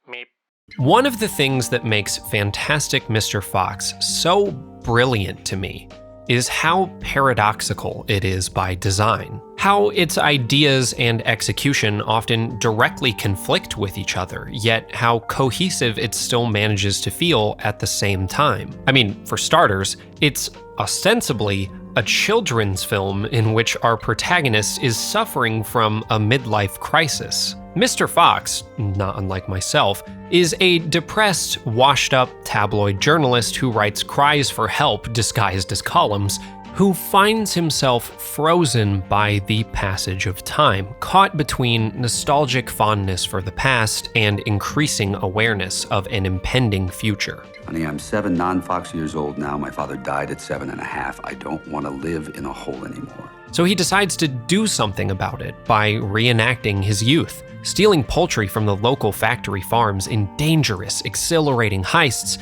Meep. One of the things that makes Fantastic Mr. Fox so brilliant to me is how paradoxical it is by design. How its ideas and execution often directly conflict with each other, yet how cohesive it still manages to feel at the same time. I mean, for starters, it's ostensibly a children's film in which our protagonist is suffering from a midlife crisis. Mr. Fox, not unlike myself, is a depressed, washed-up tabloid journalist who writes cries for help disguised as columns, who finds himself frozen by the passage of time, caught between nostalgic fondness for the past and increasing awareness of an impending future. Honey, I'm 7 non-Fox years old now. My father died at 7.5. I don't want to live in a hole anymore. So he decides to do something about it by reenacting his youth, stealing poultry from the local factory farms in dangerous, exhilarating heists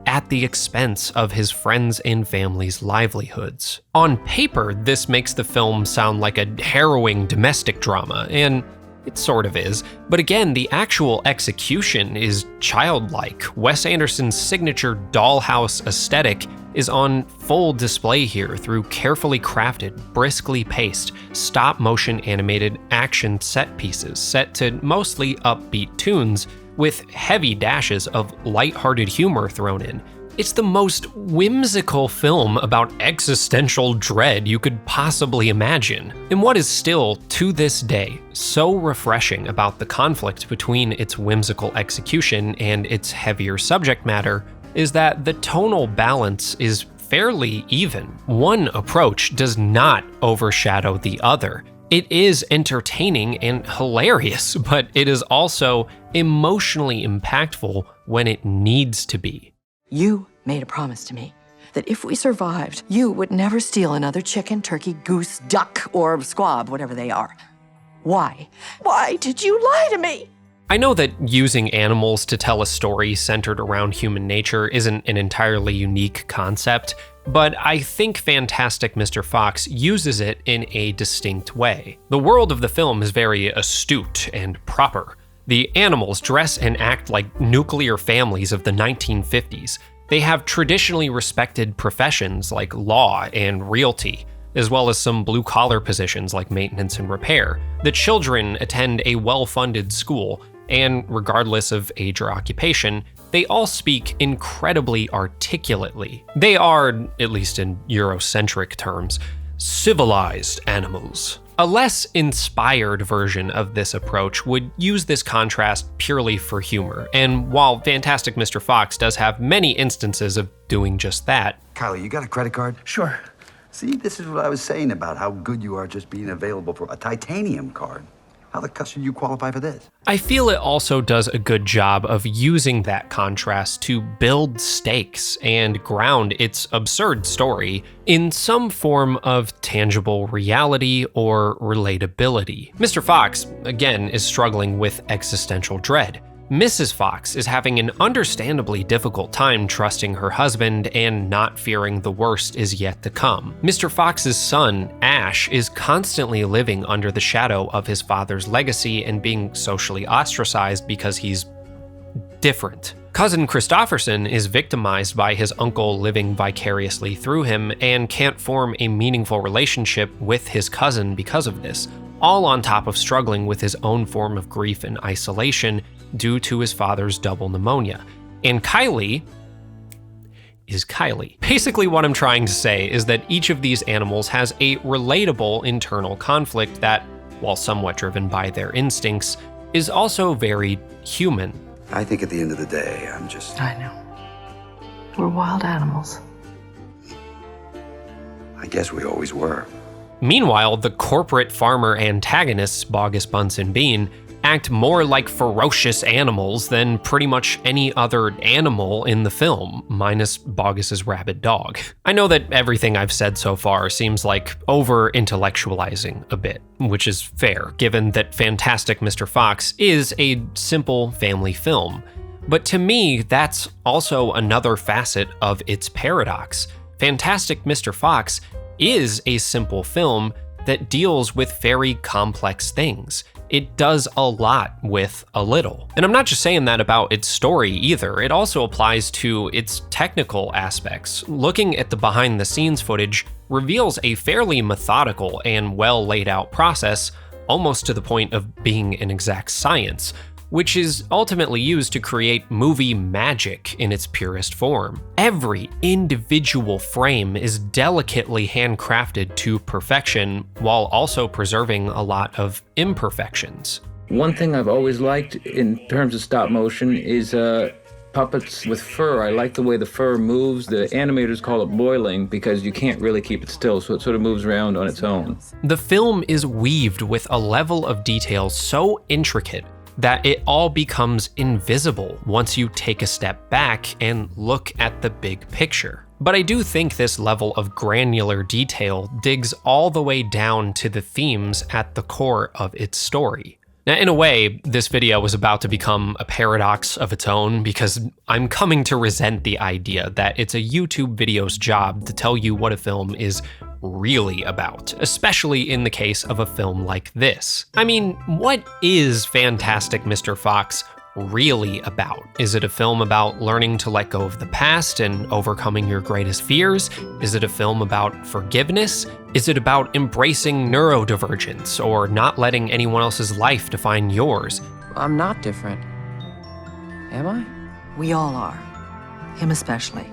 at the expense of his friends' and family's livelihoods. On paper, this makes the film sound like a harrowing domestic drama, and it sort of is, but again, the actual execution is childlike. Wes Anderson's signature dollhouse aesthetic is on full display here through carefully crafted, briskly paced, stop-motion animated action set pieces set to mostly upbeat tunes with heavy dashes of lighthearted humor thrown in. It's the most whimsical film about existential dread you could possibly imagine. And what is still, to this day, so refreshing about the conflict between its whimsical execution and its heavier subject matter is that the tonal balance is fairly even. One approach does not overshadow the other. It is entertaining and hilarious, but it is also emotionally impactful when it needs to be. You made a promise to me that if we survived, you would never steal another chicken, turkey, goose, duck, or squab, whatever they are. Why? Why did you lie to me? I know that using animals to tell a story centered around human nature isn't an entirely unique concept, but I think Fantastic Mr. Fox uses it in a distinct way. The world of the film is very astute and proper. The animals dress and act like nuclear families of the 1950s. They have traditionally respected professions like law and realty, as well as some blue-collar positions like maintenance and repair. The children attend a well-funded school, and regardless of age or occupation, they all speak incredibly articulately. They are, at least in Eurocentric terms, civilized animals. A less inspired version of this approach would use this contrast purely for humor, and while Fantastic Mr. Fox does have many instances of doing just that. Kylie, you got a credit card? Sure. See, this is what I was saying about how good you are just being available for a titanium card. How the cuss did you qualify for this? I feel it also does a good job of using that contrast to build stakes and ground its absurd story in some form of tangible reality or relatability. Mr. Fox, again, is struggling with existential dread. Mrs. Fox is having an understandably difficult time trusting her husband and not fearing the worst is yet to come. Mr. Fox's son, Ash, is constantly living under the shadow of his father's legacy and being socially ostracized because he's different. Cousin Christopherson is victimized by his uncle living vicariously through him and can't form a meaningful relationship with his cousin because of this, all on top of struggling with his own form of grief and isolation due to his father's double pneumonia. And Kylie is Kylie. Basically, what I'm trying to say is that each of these animals has a relatable internal conflict that, while somewhat driven by their instincts, is also very human. I think at the end of the day, I know. We're wild animals. I guess we always were. Meanwhile, the corporate farmer antagonists, Bogus Bunsen Bean, act more like ferocious animals than pretty much any other animal in the film, minus Bogus's rabid dog. I know that everything I've said so far seems like over-intellectualizing a bit, which is fair, given that Fantastic Mr. Fox is a simple family film. But to me, that's also another facet of its paradox. Fantastic Mr. Fox is a simple film that deals with very complex things. It does a lot with a little. And I'm not just saying that about its story either, it also applies to its technical aspects. Looking at the behind the scenes footage reveals a fairly methodical and well laid out process, almost to the point of being an exact science, which is ultimately used to create movie magic in its purest form. Every individual frame is delicately handcrafted to perfection while also preserving a lot of imperfections. One thing I've always liked in terms of stop motion is puppets with fur. I like the way the fur moves. The animators call it boiling because you can't really keep it still, so it sort of moves around on its own. The film is weaved with a level of detail so intricate that it all becomes invisible once you take a step back and look at the big picture. But I do think this level of granular detail digs all the way down to the themes at the core of its story. Now, in a way, this video was about to become a paradox of its own because I'm coming to resent the idea that it's a YouTube video's job to tell you what a film is really about, especially in the case of a film like this. I mean, what is Fantastic Mr. Fox really about? Is it a film about learning to let go of the past and overcoming your greatest fears? Is it a film about forgiveness? Is it about embracing neurodivergence or not letting anyone else's life define yours? I'm not different. Am I? We all are. Him especially.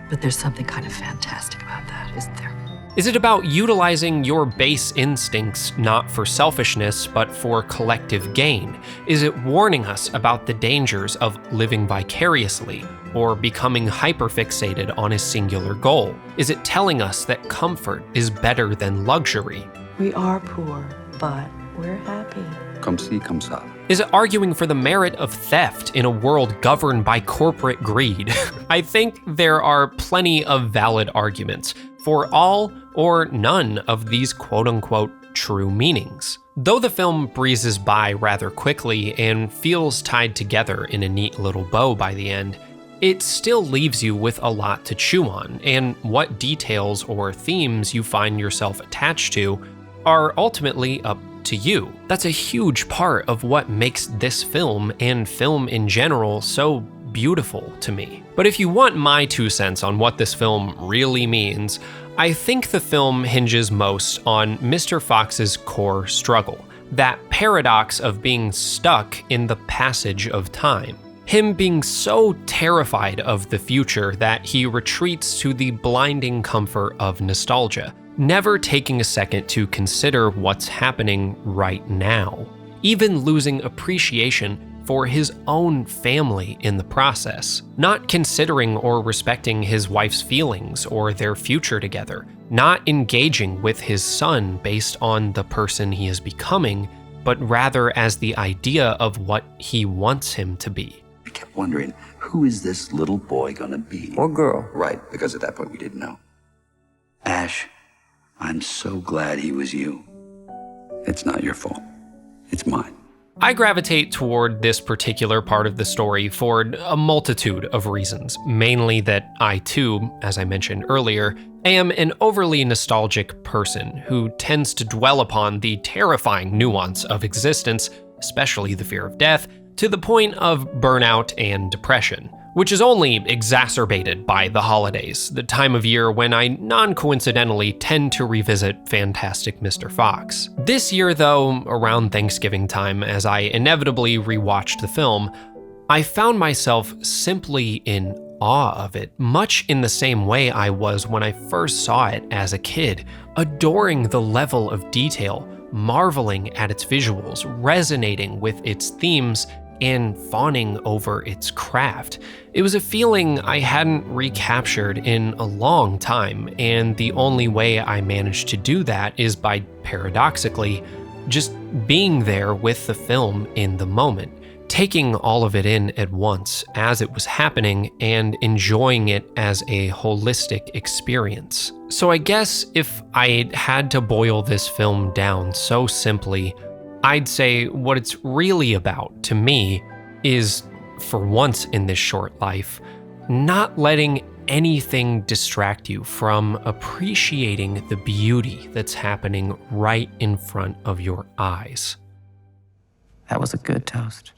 But there's something kind of fantastic about that, isn't there? Is it about utilizing your base instincts not for selfishness, but for collective gain? Is it warning us about the dangers of living vicariously or becoming hyperfixated on a singular goal? Is it telling us that comfort is better than luxury? We are poor, but we're happy. Come see, come ça. Is it arguing for the merit of theft in a world governed by corporate greed? I think there are plenty of valid arguments for all or none of these quote-unquote true meanings. Though the film breezes by rather quickly and feels tied together in a neat little bow by the end, it still leaves you with a lot to chew on, and what details or themes you find yourself attached to are ultimately up to you. That's a huge part of what makes this film and film in general so beautiful to me. But if you want my 2 cents on what this film really means, I think the film hinges most on Mr. Fox's core struggle, that paradox of being stuck in the passage of time. Him being so terrified of the future that he retreats to the blinding comfort of nostalgia, never taking a second to consider what's happening right now, even losing appreciation for his own family in the process, not considering or respecting his wife's feelings or their future together, not engaging with his son based on the person he is becoming, but rather as the idea of what he wants him to be. I kept wondering, who is this little boy gonna be? Or girl. Right, because at that point we didn't know. Ash, I'm so glad he was you. It's not your fault. It's mine. I gravitate toward this particular part of the story for a multitude of reasons, mainly that I too, as I mentioned earlier, am an overly nostalgic person who tends to dwell upon the terrifying nuance of existence, especially the fear of death, to the point of burnout and depression, which is only exacerbated by the holidays, the time of year when I non-coincidentally tend to revisit Fantastic Mr. Fox. This year though, around Thanksgiving time, as I inevitably rewatched the film, I found myself simply in awe of it, much in the same way I was when I first saw it as a kid, adoring the level of detail, marveling at its visuals, resonating with its themes, and fawning over its craft. It was a feeling I hadn't recaptured in a long time, and the only way I managed to do that is by, paradoxically, just being there with the film in the moment, taking all of it in at once as it was happening and enjoying it as a holistic experience. So I guess if I had to boil this film down so simply, I'd say what it's really about to me is, for once in this short life, not letting anything distract you from appreciating the beauty that's happening right in front of your eyes. That was a good toast.